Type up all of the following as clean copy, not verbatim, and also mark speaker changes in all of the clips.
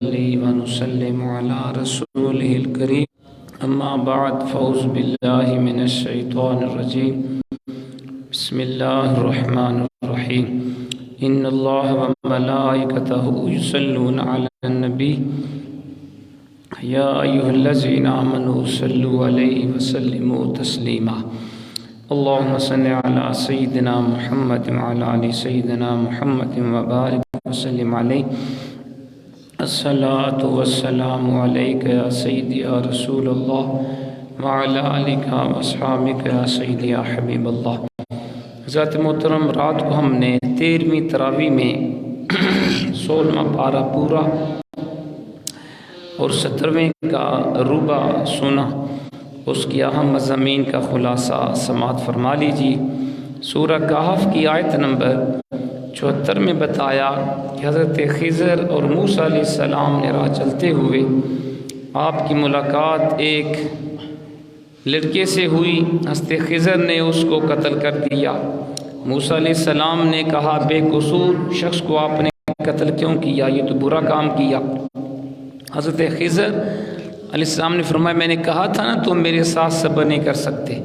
Speaker 1: ونسلم على رسوله الكريم أما بعد فأعوذ بالله من الشيطان الرجيم بسم الله الرحمن الرحيم إن الله وملائكته يصلون على النبي يا أيها الذين آمنوا صلوا عليه وسلموا تسليما اللهم صل على سيدنا محمد وعلى آل سيدنا محمد وبارك وسلم عليه الصلاة والسلام عليك يا سيدي يا رسول الله وعلى آلك واصحابك يا سيدي يا حبيب اللہ۔ حضرت محترم، رات کو ہم نے 13ویں تراویح میں 16واں پارہ پورا اور 17ویں کا ربع سنا، اس کی اہم مضامین کا خلاصہ سماعت فرما لیجیے۔ سورہ کہف کی آیت نمبر 74 میں بتایا کہ حضرت خضر اور موسیٰ علیہ السلام نے راہ چلتے ہوئے آپ کی ملاقات ایک لڑکے سے ہوئی۔ حضرت خضر نے اس کو قتل کر دیا۔ موسیٰ علیہ السلام نے کہا بے قصور شخص کو آپ نے قتل کیوں کیا، یہ تو برا کام کیا۔ حضرت خضر علیہ السلام نے فرمایا میں نے کہا تھا نا تم میرے ساتھ صبر نہیں کر سکتے۔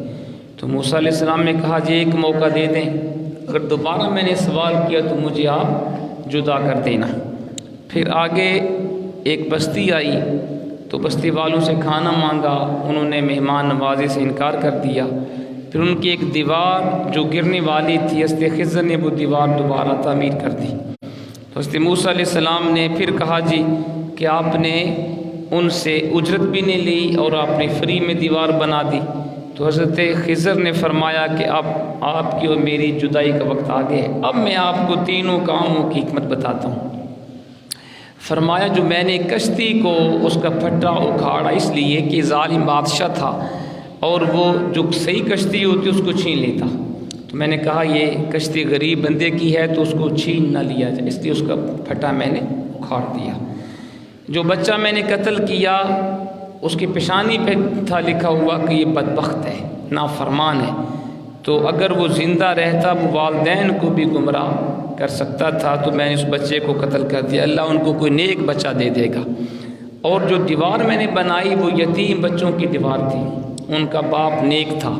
Speaker 1: تو موسیٰ علیہ السلام نے کہا جی ایک موقع دے دیں، اگر دوبارہ میں نے سوال کیا تو مجھے آپ جدا کر دینا۔ پھر آگے ایک بستی آئی تو بستی والوں سے کھانا مانگا، انہوں نے مہمان نوازی سے انکار کر دیا۔ پھر ان کی ایک دیوار جو گرنے والی تھی، حضرت خضر نے وہ دیوار دوبارہ تعمیر کر دی۔ تو حضرت موسیٰ علیہ السلام نے پھر کہا جی کہ آپ نے ان سے اجرت بھی نہیں لی اور آپ نے فری میں دیوار بنا دی۔ تو حضرت خضر نے فرمایا کہ اب آپ کی اور میری جدائی کا وقت آ گیا ہے، اب میں آپ کو تینوں کاموں کی حکمت بتاتا ہوں۔ فرمایا جو میں نے کشتی کو اس کا پھٹا اکھاڑا اس لیے کہ ظالم بادشاہ تھا اور وہ جو صحیح کشتی ہوتی اس کو چھین لیتا، تو میں نے کہا یہ کشتی غریب بندے کی ہے تو اس کو چھین نہ لیا جائے، اس لیے اس کا پھٹا میں نے اکھاڑ دیا۔ جو بچہ میں نے قتل کیا اس کی پیشانی پہ تھا لکھا ہوا کہ یہ بدبخت ہے، نافرمان ہے، تو اگر وہ زندہ رہتا وہ والدین کو بھی گمراہ کر سکتا تھا، تو میں نے اس بچے کو قتل کر دیا، اللہ ان کو کوئی نیک بچہ دے دے گا۔ اور جو دیوار میں نے بنائی وہ یتیم بچوں کی دیوار تھی، ان کا باپ نیک تھا،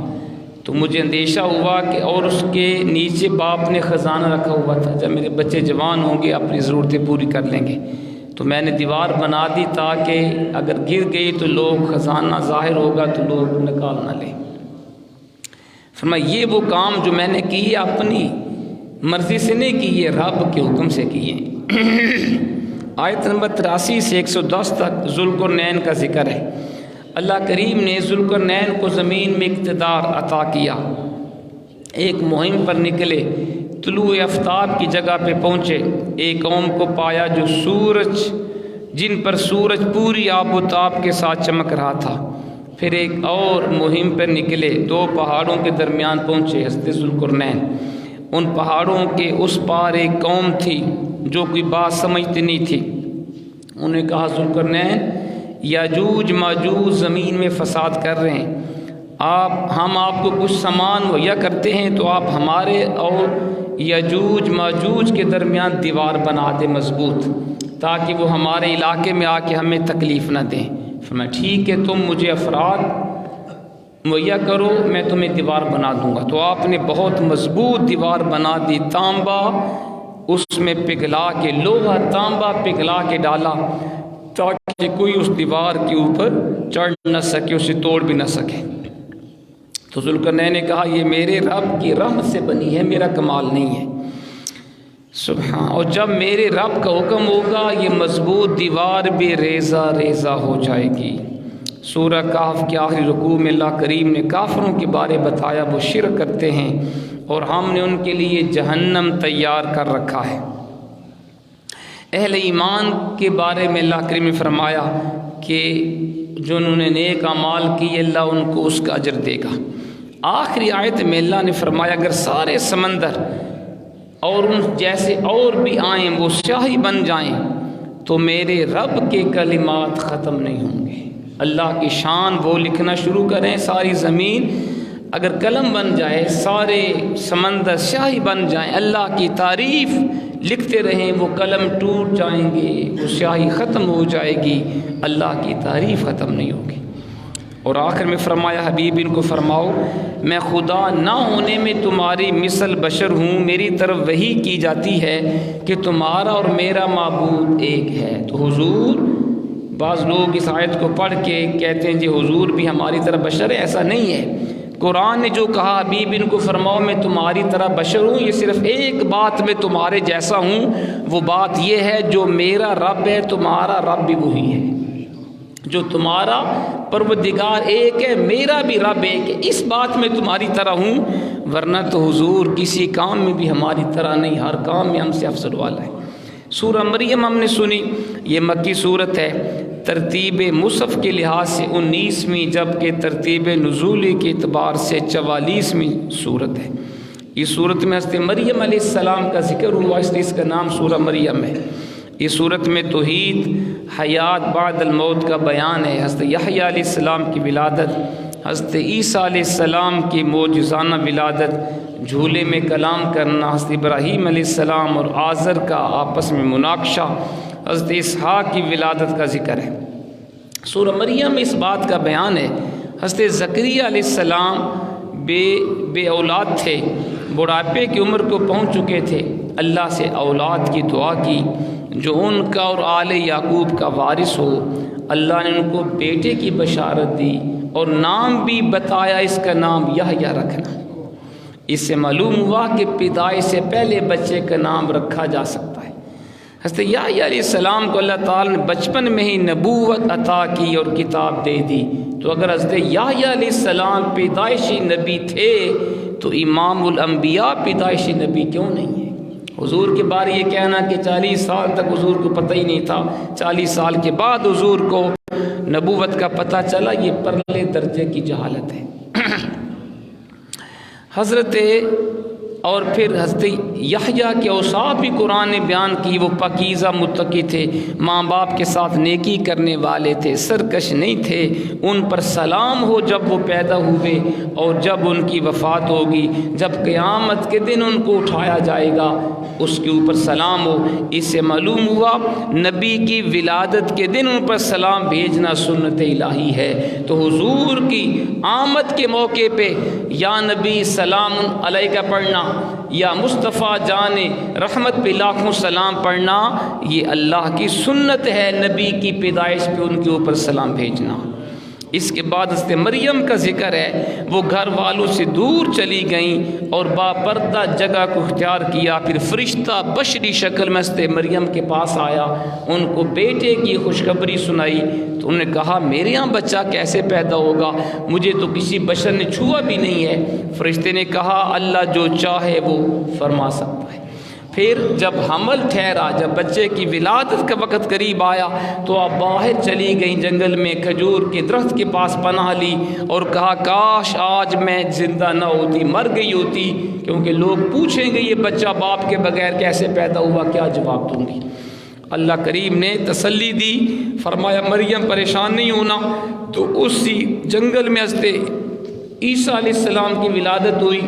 Speaker 1: تو مجھے اندیشہ ہوا کہ اور اس کے نیچے باپ نے خزانہ رکھا ہوا تھا، جب میرے بچے جوان ہوں گے اپنی ضرورتیں پوری کر لیں گے، تو میں نے دیوار بنا دی تاکہ اگر گر گئی تو لوگ خزانہ ظاہر ہوگا تو لوگ نکال نہ لیں۔ فرمایا یہ وہ کام جو میں نے کی ہے اپنی مرضی سے نہیں کی، یہ رب کے حکم سے کیے۔ آیت نمبر 83 سے 110 تک ذوالقرنین کا ذکر ہے۔ اللہ کریم نے ذوالقرنین کو زمین میں اقتدار عطا کیا، ایک مہم پر نکلے، طلوع آفتاب کی جگہ پہ پہنچے، ایک قوم کو پایا جو جن پر سورج پوری آب و تاب کے ساتھ چمک رہا تھا۔ پھر ایک اور مہم پر نکلے، 2 پہاڑوں کے درمیان پہنچے حضرت ذوالقرنین۔ ان پہاڑوں کے اس پار ایک قوم تھی جو کوئی بات سمجھتی نہیں تھی۔ انہوں نے کہا ذوالقرنین یاجوج ماجوج زمین میں فساد کر رہے ہیں، ہم آپ کو کچھ سامان مہیا کرتے ہیں تو آپ ہمارے اور یاجوج ماجوج کے درمیان دیوار بنا دیں مضبوط، تاکہ وہ ہمارے علاقے میں آ کے ہمیں تکلیف نہ دیں۔ فرمایا ٹھیک ہے تم مجھے افراد مہیا کرو میں تمہیں دیوار بنا دوں گا۔ تو آپ نے بہت مضبوط دیوار بنا دی، تانبا اس میں پگھلا کے، لوہا تانبا پگھلا کے ڈالا تاکہ کوئی اس دیوار کے اوپر چڑھ نہ سکے، اسے توڑ بھی نہ سکے۔ تو ذوالقرنین نے کہا یہ میرے رب کی رحمت سے بنی ہے، میرا کمال نہیں ہے۔ سبحان، اور جب میرے رب کا حکم ہوگا یہ مضبوط دیوار بھی ریزہ ریزہ ہو جائے گی۔ سورہ کہف کے آخری رکوع میں اللہ کریم نے کافروں کے بارے بتایا وہ شرک کرتے ہیں اور ہم نے ان کے لیے جہنم تیار کر رکھا ہے۔ اہل ایمان کے بارے میں اللہ کریم نے فرمایا کہ جو انہوں نے نیک اعمال کیے اللہ ان کو اس کا اجر دے گا۔ آخری آیت میں اللہ نے فرمایا اگر سارے سمندر اور ان جیسے اور بھی آئیں وہ سیاہی بن جائیں تو میرے رب کے کلمات ختم نہیں ہوں گے۔ اللہ کی شان وہ لکھنا شروع کریں، ساری زمین اگر قلم بن جائے، سارے سمندر سیاہی بن جائیں، اللہ کی تعریف لکھتے رہیں وہ قلم ٹوٹ جائیں گے، وہ سیاہی ختم ہو جائے گی، اللہ کی تعریف ختم نہیں ہوگی۔ اور آخر میں فرمایا حبیب ان کو فرماؤ میں خدا نہ ہونے میں تمہاری مثل بشر ہوں، میری طرف وحی کی جاتی ہے کہ تمہارا اور میرا معبود ایک ہے۔ تو حضور، بعض لوگ اس آیت کو پڑھ کے کہتے ہیں جی حضور بھی ہماری طرح بشر ہے، ایسا نہیں ہے۔ قرآن نے جو کہا حبیب ان کو فرماؤ میں تمہاری طرح بشر ہوں، یہ صرف ایک بات میں تمہارے جیسا ہوں، وہ بات یہ ہے جو میرا رب ہے تمہارا رب بھی وہی ہے، جو تمہارا پروردگار ایک ہے میرا بھی رب ایک ہے، اس بات میں تمہاری طرح ہوں، ورنہ تو حضور کسی کام میں بھی ہماری طرح نہیں، ہر کام میں ہم سے افضل والا ہے۔ سورہ مریم ہم نے سنی، یہ مکی صورت ہے، ترتیب مصحف کے لحاظ سے 19ویں جبکہ ترتیب نزولی کے اعتبار سے 44ویں صورت ہے۔ اس صورت میں حضرت مریم علیہ السلام کا ذکر ہوا، اس لیے اس کا نام سورہ مریم ہے۔ اس صورت میں توحید، حیات بعد الموت کا بیان ہے، حضرت یحییٰ علیہ السلام کی ولادت، حضرت عیسیٰ علیہ السلام کی معجزانہ ولادت، جھولے میں کلام کرنا، حضرت ابراہیم علیہ السلام اور آزر کا آپس میں مناقشہ، حضرت اسحاق کی ولادت کا ذکر ہے۔ سورہ مریم میں اس بات کا بیان ہے، حضرت زکریا علیہ السلام بے اولاد تھے، بڑھاپے کی عمر کو پہنچ چکے تھے، اللہ سے اولاد کی دعا کی جو ان کا اور آل یعقوب کا وارث ہو۔ اللہ نے ان کو بیٹے کی بشارت دی اور نام بھی بتایا، اس کا نام یحییٰ رکھنا۔ اس سے معلوم ہوا کہ پیدائش سے پہلے بچے کا نام رکھا جا سکتا ہے۔ حضرت یحییٰ علیہ السلام کو اللہ تعالیٰ نے بچپن میں ہی نبوت عطا کی اور کتاب دے دی، تو اگر حضرت یحییٰ علیہ السلام پیدائشی نبی تھے تو امام الانبیاء پیدائشی نبی کیوں نہیں ہے؟ حضور کے بارے یہ کہنا کہ 40 سال تک حضور کو پتہ ہی نہیں تھا، 40 سال کے بعد حضور کو نبوت کا پتہ چلا، یہ پرلے درجے کی جہالت ہے۔ اور پھر حضرت یحییٰ کے اوصاف بھی قرآن نے بیان کی، وہ پاکیزہ متقی تھے، ماں باپ کے ساتھ نیکی کرنے والے تھے، سرکش نہیں تھے، ان پر سلام ہو جب وہ پیدا ہوئے اور جب ان کی وفات ہوگی، جب قیامت کے دن ان کو اٹھایا جائے گا اس کے اوپر سلام ہو۔ اس سے معلوم ہوا نبی کی ولادت کے دن ان پر سلام بھیجنا سنت الہی ہے۔ تو حضور کی آمد کے موقع پہ یا نبی سلام علیکہ پڑھنا یا مصطفیٰ جان رحمت پہ لاکھوں سلام پڑھنا، یہ اللہ کی سنت ہے، نبی کی پیدائش پہ ان کے اوپر سلام بھیجنا۔ اس کے بعد حضرت مریم کا ذکر ہے، وہ گھر والوں سے دور چلی گئیں اور باپردہ جگہ کو اختیار کیا، پھر فرشتہ بشری شکل میں حضرت مریم کے پاس آیا، ان کو بیٹے کی خوشخبری سنائی، تو انہوں نے کہا میرے یہاں بچہ کیسے پیدا ہوگا، مجھے تو کسی بشر نے چھوا بھی نہیں ہے۔ فرشتے نے کہا اللہ جو چاہے وہ فرما سکتا ہے۔ پھر جب حمل ٹھہرا، جب بچے کی ولادت کا وقت قریب آیا تو آپ باہر چلی گئیں، جنگل میں کھجور کے درخت کے پاس پناہ لی اور کہا کاش آج میں زندہ نہ ہوتی، مر گئی ہوتی، کیونکہ لوگ پوچھیں گے یہ بچہ باپ کے بغیر کیسے پیدا ہوا، کیا جواب دوں گی۔ اللہ کریم نے تسلی دی، فرمایا مریم پریشان نہیں ہونا۔ تو اسی جنگل میں حضرت عیسیٰ علیہ السلام کی ولادت ہوئی،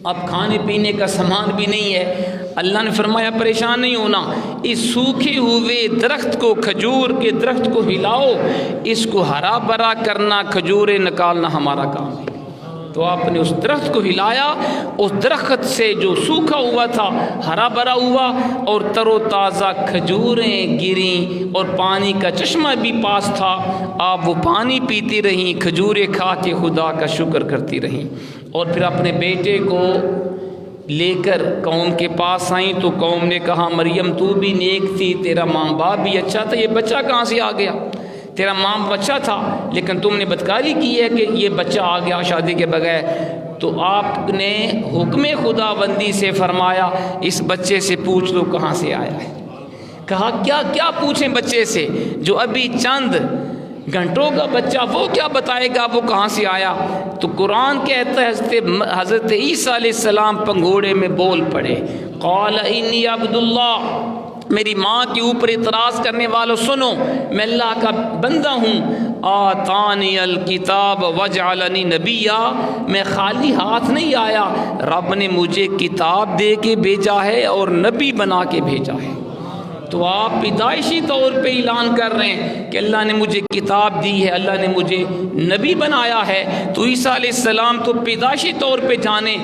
Speaker 1: اب کھانے پینے کا سامان بھی نہیں ہے، اللہ نے فرمایا پریشان نہیں ہونا، اس سوکھے ہوئے درخت کو، کھجور کے درخت کو ہلاؤ، اس کو ہرا بھرا کرنا، کھجوریں نکالنا ہمارا کام ہے۔ تو آپ نے اس درخت کو ہلایا، اس درخت سے جو سوکھا ہوا تھا ہرا بھرا ہوا اور تر و تازہ کھجوریں گریں اور پانی کا چشمہ بھی پاس تھا، آپ وہ پانی پیتی رہیں، کھجوریں کھا کے خدا کا شکر کرتی رہیں، اور پھر اپنے بیٹے کو لے کر قوم کے پاس آئیں تو قوم نے کہا مریم تو بھی نیک تھی، تیرا ماں باپ بھی اچھا تھا، یہ بچہ کہاں سے آ گیا؟ تیرا ماں بچہ تھا لیکن تم نے بدکاری کی ہے کہ یہ بچہ آ گیا شادی کے بغیر۔ تو آپ نے حکم خدا بندی سے فرمایا اس بچے سے پوچھ لو کہاں سے آیا ہے۔ کہا کیا پوچھیں بچے سے جو ابھی چند گھنٹوں کا بچہ، وہ کیا بتائے گا وہ کہاں سے آیا؟ تو قرآن کہتا ہے حضرت عیسیٰ علیہ السلام پنگھوڑے میں بول پڑے، قال انی عبد اللہ، میری ماں کے اوپر اعتراض کرنے والوں سنو، میں اللہ کا بندہ ہوں، آتانی الکتاب وجعلنی نبیا، میں خالی ہاتھ نہیں آیا، رب نے مجھے کتاب دے کے بھیجا ہے اور نبی بنا کے بھیجا ہے۔ تو آپ پیدائشی طور پہ اعلان کر رہے ہیں کہ اللہ نے مجھے کتاب دی ہے، اللہ نے مجھے نبی بنایا ہے۔ تو عیسیٰ علیہ السلام تو پیدائشی طور پہ جانے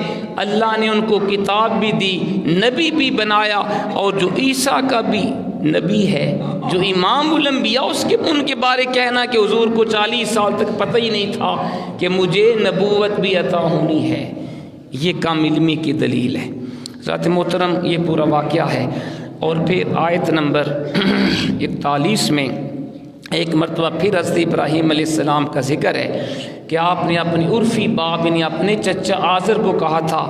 Speaker 1: اللہ نے ان کو کتاب بھی دی، نبی بھی بنایا، اور جو عیسیٰ کا بھی نبی ہے، جو امام الانبیاء، ان کے بارے کہنا کہ حضور کو 40 سال تک پتہ ہی نہیں تھا کہ مجھے نبوت بھی عطا ہونی ہے، یہ کم علمی کی دلیل ہے۔ ذات محترم، یہ پورا واقعہ ہے۔ اور پھر آیت نمبر 41 میں ایک مرتبہ پھر حضرت ابراہیم علیہ السلام کا ذکر ہے کہ آپ نے اپنی عرفی باپ یعنی اپنے چچا آزر کو کہا تھا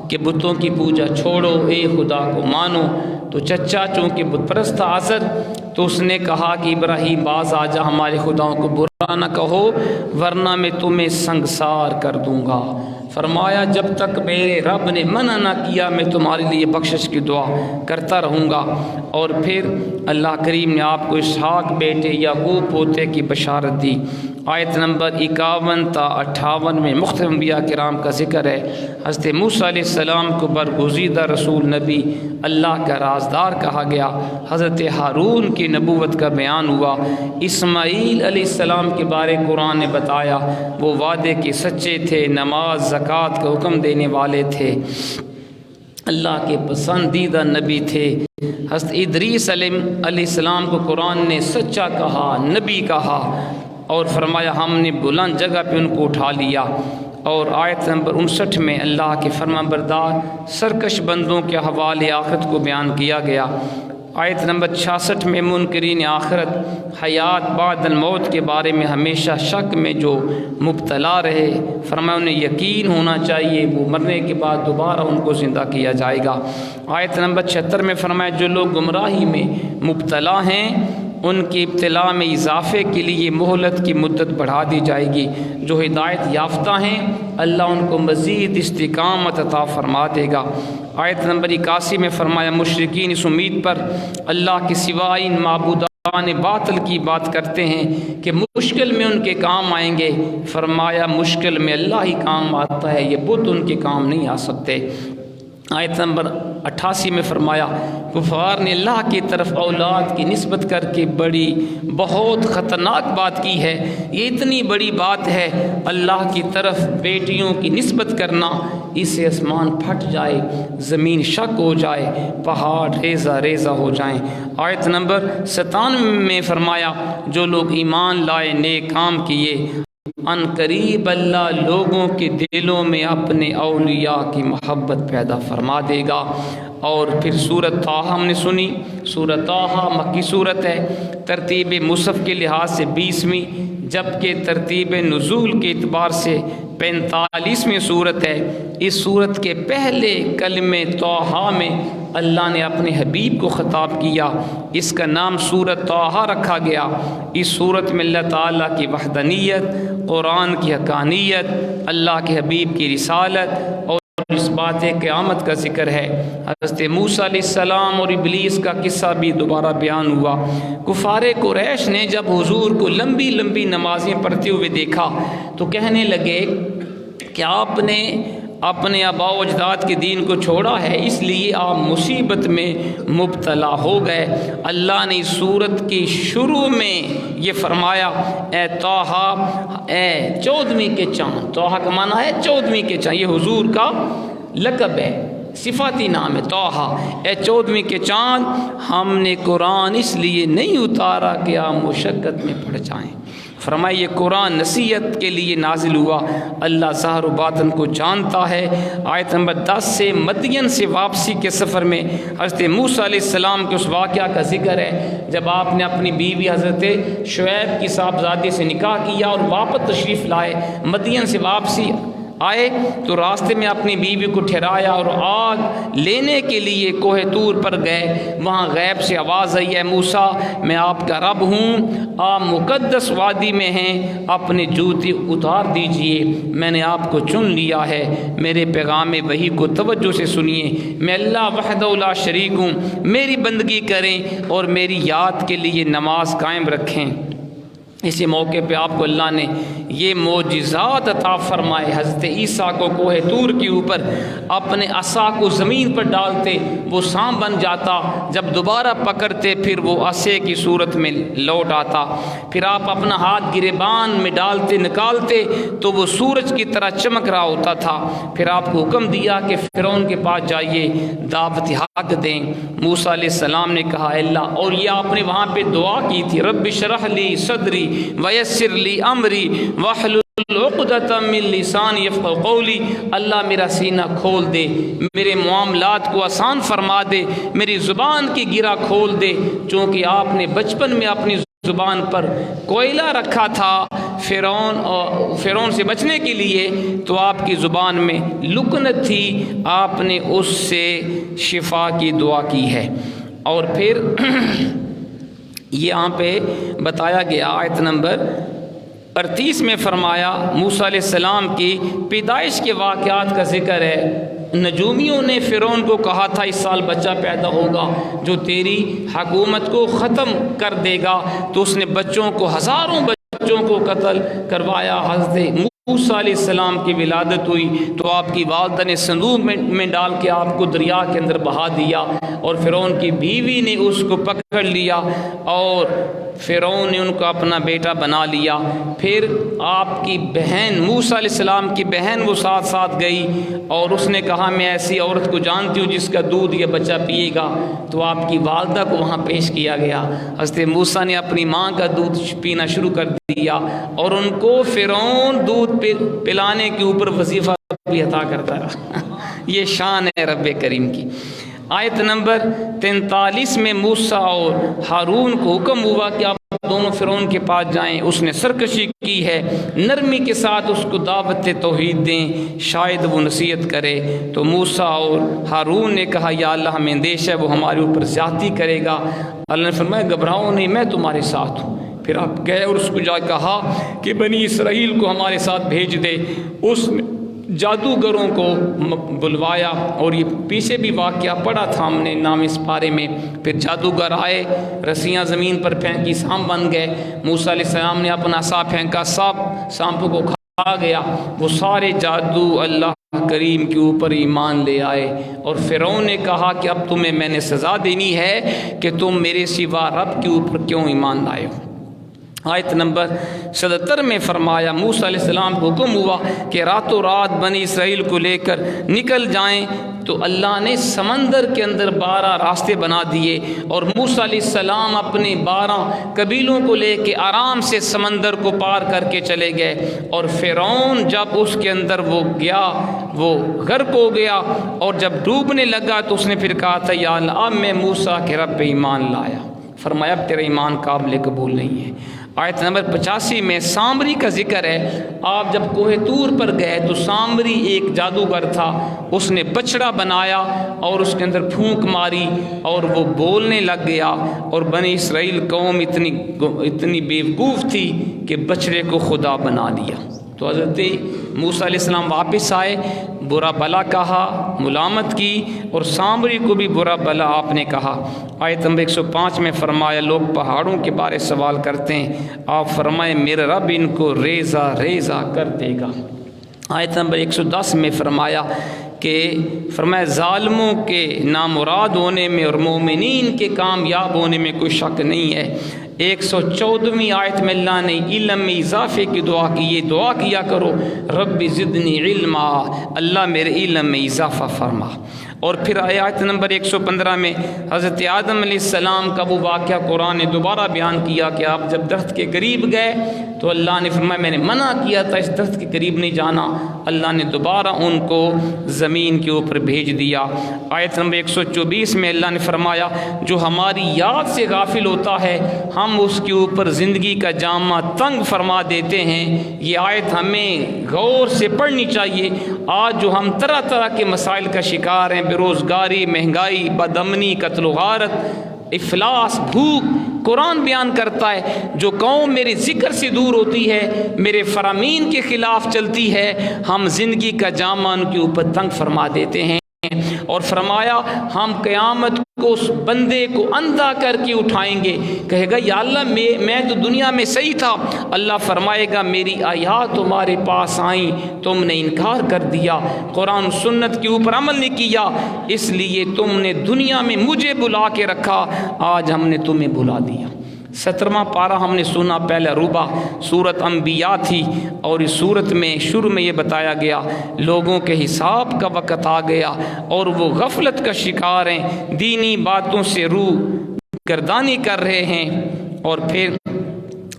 Speaker 1: کہ بتوں کی پوجا چھوڑو، اے خدا کو مانو۔ تو چچا چونکہ بت پرست تھا آزر، تو اس نے کہا کہ ابراہیم باز آ جا، ہمارے خداؤں کو برا نہ کہو ورنہ میں تمہیں سنگسار کر دوں گا۔ فرمایا جب تک میرے رب نے منع نہ کیا میں تمہارے لیے بخشش کی دعا کرتا رہوں گا۔ اور پھر اللہ کریم نے آپ کو اسحاق بیٹے یعقوب پوتے کی بشارت دی۔ آیت نمبر 51 تا 58 میں مختلف انبیاء کرام کا ذکر ہے۔ حضرت موسیٰ علیہ السلام کو برگزیدہ رسول نبی، اللہ کا رازدار کہا گیا۔ حضرت ہارون کی نبوت کا بیان ہوا۔ اسماعیل علیہ السلام کے بارے قرآن نے بتایا، وہ وعدے کے سچے تھے، نماز زکوٰۃ کا حکم دینے والے تھے، اللہ کے پسندیدہ نبی تھے۔ حضرت ادریس علیہ السلام کو قرآن نے سچا کہا، نبی کہا، اور فرمایا ہم نے بلند جگہ پہ ان کو اٹھا لیا۔ اور آیت نمبر 59 میں اللہ کے فرمانبردار سرکش بندوں کے حوالے آخرت کو بیان کیا گیا۔ آیت نمبر 66 میں منکرین آخرت، حیات بعد الموت کے بارے میں ہمیشہ شک میں جو مبتلا رہے، فرمایا انہیں یقین ہونا چاہیے وہ مرنے کے بعد دوبارہ ان کو زندہ کیا جائے گا۔ آیت نمبر 76 میں فرمایا جو لوگ گمراہی میں مبتلا ہیں ان کی ابتلا میں اضافے کے لیے مہلت کی مدت بڑھا دی جائے گی، جو ہدایت یافتہ ہیں اللہ ان کو مزید استقامت عطا فرما دے گا۔ آیت نمبر 81 میں فرمایا مشرکین اس امید پر اللہ کے سوا ان معبودان باطل کی بات کرتے ہیں کہ مشکل میں ان کے کام آئیں گے، فرمایا مشکل میں اللہ ہی کام آتا ہے، یہ بت ان کے کام نہیں آ سکتے۔ آیت نمبر 88 میں فرمایا کفار نے اللہ کی طرف اولاد کی نسبت کر کے بہت خطرناک بات کی ہے، یہ اتنی بڑی بات ہے اللہ کی طرف بیٹیوں کی نسبت کرنا، اس سے آسمان پھٹ جائے، زمین شک ہو جائے، پہاڑ ریزہ ریزہ ہو جائیں۔ آیت نمبر 97 میں فرمایا جو لوگ ایمان لائے نیک کام کیے ان قریب اللہ لوگوں کے دلوں میں اپنے اولیاء کی محبت پیدا فرما دے گا۔ اور پھر سورۃ طٰہٰ ہم نے سنی، سورۃ طٰہٰ مکی سورت ہے، ترتیب مصحف کے لحاظ سے 20ویں، جبکہ ترتیب نزول کے اعتبار سے 45ویں سورت ہے۔ اس سورت کے پہلے کلمے طٰہٰ میں اللہ نے اپنے حبیب کو خطاب کیا، اس کا نام سورۃ طٰہٰ رکھا گیا۔ اس سورت میں اللہ تعالیٰ کی وحدانیت، قرآن کی حقانیت، اللہ کے حبیب کی رسالت اور اس بات قیامت کا ذکر ہے۔ حضرت موسیٰ علیہ السلام اور ابلیس کا قصہ بھی دوبارہ بیان ہوا۔ کفار قریش نے جب حضور کو لمبی لمبی نمازیں پڑھتے ہوئے دیکھا تو کہنے لگے کہ آپ نے اپنے آباء و اجداد کے دین کو چھوڑا ہے، اس لیے آپ مصیبت میں مبتلا ہو گئے۔ اللہ نے اس سورت کی شروع میں یہ فرمایا اے طٰہٰ، اے 14ویں کے چاند، طٰہٰ کا معنی ہے 14ویں کے چاند، یہ حضور کا لقب ہے، صفاتی نام ہے طٰہٰ، اے 14ویں کے چاند، ہم نے قرآن اس لیے نہیں اتارا کہ آپ مشقت میں پڑ جائیں۔ فرمایا یہ قرآن نصیحت کے لیے نازل ہوا، اللہ ظاہر و باطن کو جانتا ہے۔ آیت نمبر 10 سے مدین سے واپسی کے سفر میں حضرت موسیٰ علیہ السلام کے اس واقعہ کا ذکر ہے جب آپ نے اپنی بیوی حضرت شعیب کی صاحبزادی سے نکاح کیا اور واپس تشریف لائے، مدین سے واپسی آئے تو راستے میں اپنی بیوی کو ٹھہرایا اور آگ لینے کے لیے کوہ طور پر گئے۔ وہاں غیب سے آواز آئی ہے موسیٰ میں آپ کا رب ہوں، آپ مقدس وادی میں ہیں، اپنے جوتے اتار دیجئے، میں نے آپ کو چن لیا ہے، میرے پیغام وحی کو توجہ سے سنیے، میں اللہ وحدہ لا شریک ہوں، میری بندگی کریں اور میری یاد کے لیے نماز قائم رکھیں۔ اسی موقع پہ آپ کو اللہ نے یہ معجزات عطا فرمائے۔ حضرت عیسیٰ کو کوہ طور کے اوپر اپنے عصا کو زمین پر ڈالتے وہ سانپ بن جاتا، جب دوبارہ پکڑتے پھر وہ عصے کی صورت میں لوٹ آتا، پھر آپ اپنا ہاتھ گریبان میں ڈالتے نکالتے تو وہ سورج کی طرح چمک رہا ہوتا تھا۔ پھر آپ کو حکم دیا کہ فرعون کے پاس جائیے، دعوت حق دیں۔ موسیٰ علیہ السلام نے کہا اے اللہ، اور یہ آپ نے وہاں پہ دعا کی تھی، رب اشرح لی صدری ویسر لی امری واحلل عقدۃ من لسانی یفقہوا قولی، اللہ میرا سینہ کھول دے، میرے معاملات کو آسان فرما دے، میری زبان کی گرہ کھول دے، چونکہ آپ نے بچپن میں اپنی زبان پر کوئلہ رکھا تھا فرعون سے بچنے کے لیے، تو آپ کی زبان میں لکنت تھی، آپ نے اس سے شفا کی دعا کی ہے۔ اور پھر یہاں پہ بتایا گیا آیت نمبر 38 میں فرمایا موسیٰ علیہ السلام کی پیدائش کے واقعات کا ذکر ہے۔ نجومیوں نے فرعون کو کہا تھا اس سال بچہ پیدا ہوگا جو تیری حکومت کو ختم کر دے گا، تو اس نے بچوں کو، ہزاروں بچوں کو قتل کروایا۔ حضرت موسیٰ علیہ السلام کی ولادت ہوئی تو آپ کی والدہ نے صندوق میں ڈال کے آپ کو دریا کے اندر بہا دیا، اور فرعون کی بیوی نے اس کو پکڑ لیا اور فرعون نے ان کو اپنا بیٹا بنا لیا۔ پھر آپ کی بہن موسیٰ علیہ السلام کی بہن وہ ساتھ ساتھ گئی اور اس نے کہا میں ایسی عورت کو جانتی ہوں جس کا دودھ یہ بچہ پیے گا، تو آپ کی والدہ کو وہاں پیش کیا گیا۔ حضرت موسیٰ نے اپنی ماں کا دودھ پینا شروع کر دیا اور ان کو فرعون دودھ پلانے کے اوپر وظیفہ بھی عطا کرتا رہا۔ یہ شان ہے رب کریم کی۔ آیت نمبر 43 میں موسیٰ اور ہارون کو حکم ہوا کہ آپ دونوں فرعون کے پاس جائیں، اس نے سرکشی کی ہے، نرمی کے ساتھ اس کو دعوت توحید دیں، شاید وہ نصیحت کرے۔ تو موسیٰ اور ہارون نے کہا یا اللہ ہمیں اندیشہ ہے وہ ہمارے اوپر زیادتی کرے گا۔ اللہ نے فرمایا گھبراؤ نہیں، میں تمہارے ساتھ ہوں۔ پھر آپ گئے اور اس کو جا کہا کہ بنی اسرائیل کو ہمارے ساتھ بھیج دے۔ اس نے جادوگروں کو بلوایا، اور یہ پیچھے بھی واقعہ پڑا تھا ہم نے نام اس پارے میں۔ پھر جادوگر آئے، رسیاں زمین پر پھینکی، سانپ بن گئے۔ موسیٰ علیہ السلام نے اپنا عصا پھینکا، سانپ کو کھا گیا۔ وہ سارے جادو اللہ کریم کے اوپر ایمان لے آئے، اور فرعون نے کہا کہ اب تمہیں میں نے سزا دینی ہے کہ تم میرے سوا رب کے اوپر کیوں ایمان لائے ہو۔ آیت نمبر 77 میں فرمایا موسیٰ علیہ السلام کو حکم ہوا کہ راتوں رات بنی اسرائیل کو لے کر نکل جائیں، تو اللہ نے سمندر کے اندر 12 راستے بنا دیے، اور موسیٰ علیہ السلام اپنے 12 قبیلوں کو لے کے آرام سے سمندر کو پار کر کے چلے گئے۔ اور فرعون جب اس کے اندر وہ گیا وہ غرق ہو گیا، اور جب ڈوبنے لگا تو اس نے پھر کہا تھا یا اللہ اب میں موسیٰ کے رب پہ ایمان لایا۔ فرمایا اب تیرا ایمان قابل قبول نہیں ہے۔ آیت نمبر 85 میں سامری کا ذکر ہے۔ آپ جب کوہ طور پر گئے تو سامری ایک جادوگر تھا، اس نے بچڑا بنایا اور اس کے اندر پھونک ماری اور وہ بولنے لگ گیا، اور بنی اسرائیل قوم اتنی بیوقوف تھی کہ بچڑے کو خدا بنا لیا۔ تو حضرت موسیٰ علیہ السلام واپس آئے، برا بلا کہا، ملامت کی، اور سامری کو بھی برا بلا آپ نے کہا۔ آیت نمبر 105 میں فرمایا لوگ پہاڑوں کے بارے سوال کرتے ہیں، آپ فرمائے میرے رب ان کو ریزہ ریزہ کر دے گا۔ آیت نمبر 110 میں فرمایا ظالموں کے نامراد ہونے میں اور مومنین کے کامیاب ہونے میں کوئی شک نہیں ہے۔ 114ویں آیت میں اللہ نے علم میں اضافے کی دعا کی، یہ دعا کیا کرو رب زدنی علما، اللہ میرے علم میں اضافہ فرما۔ اور پھر آیت نمبر 115 میں حضرت آدم علیہ السلام کا وہ واقعہ قرآن نے دوبارہ بیان کیا کہ آپ جب درخت کے قریب گئے تو اللہ نے فرمایا میں نے منع کیا تھا اس درخت کے قریب نہیں جانا، اللہ نے دوبارہ ان کو زمین کے اوپر بھیج دیا۔ آیت نمبر 124 میں اللہ نے فرمایا جو ہماری یاد سے غافل ہوتا ہے ہم اس کے اوپر زندگی کا جامہ تنگ فرما دیتے ہیں۔ یہ آیت ہمیں غور سے پڑھنی چاہیے۔ آج جو ہم طرح طرح کے مسائل کا شکار ہیں، بے روزگاری، مہنگائی، بدامنی، قتل و غارت، افلاس، بھوک، قرآن بیان کرتا ہے جو قوم میرے ذکر سے دور ہوتی ہے، میرے فرامین کے خلاف چلتی ہے، ہم زندگی کا جامہ ان کے اوپر تنگ فرما دیتے ہیں۔ اور فرمایا ہم قیامت کو اس بندے کو اندھا کر کے اٹھائیں گے، کہے گا یا اللہ میں تو دنیا میں صحیح تھا۔ اللہ فرمائے گا میری آیات تمہارے پاس آئیں، تم نے انکار کر دیا، قرآن سنت کے اوپر عمل نہیں کیا، اس لیے تم نے دنیا میں مجھے بلا کے رکھا، آج ہم نے تمہیں بلا دیا۔ 17واں پارہ ہم نے سنا، پہلا ربع سورت انبیاء تھی، اور اس سورت میں شروع میں یہ بتایا گیا لوگوں کے حساب کا وقت آ گیا اور وہ غفلت کا شکار ہیں، دینی باتوں سے روح گردانی کر رہے ہیں۔ اور پھر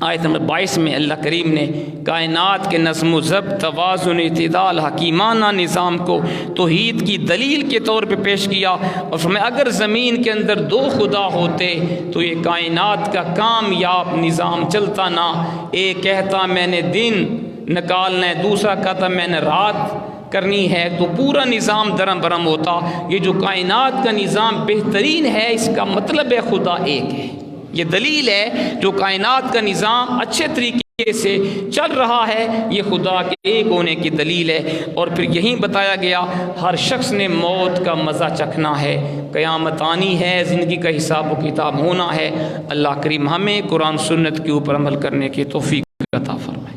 Speaker 1: آیت نمبر 22 میں اللہ کریم نے کائنات کے نظم و ضبط، توازن، اعتدال، حکیمانہ نظام کو توحید کی دلیل کے طور پہ پیش کیا، اور فرمایا اگر زمین کے اندر 2 خدا ہوتے تو یہ کائنات کا کامیاب نظام چلتا نہ۔ ایک کہتا میں نے دن نکالنا ہے، دوسرا کہتا میں نے رات کرنی ہے، تو پورا نظام درم برم ہوتا۔ یہ جو کائنات کا نظام بہترین ہے، اس کا مطلب ہے خدا ایک ہے۔ یہ دلیل ہے جو کائنات کا نظام اچھے طریقے سے چل رہا ہے، یہ خدا کے ایک ہونے کی دلیل ہے۔ اور پھر یہیں بتایا گیا ہر شخص نے موت کا مزہ چکھنا ہے، قیامت آنی ہے، زندگی کا حساب و کتاب ہونا ہے۔ اللہ کریم ہمیں قرآن سنت کے اوپر عمل کرنے کی توفیق عطا فرمائے۔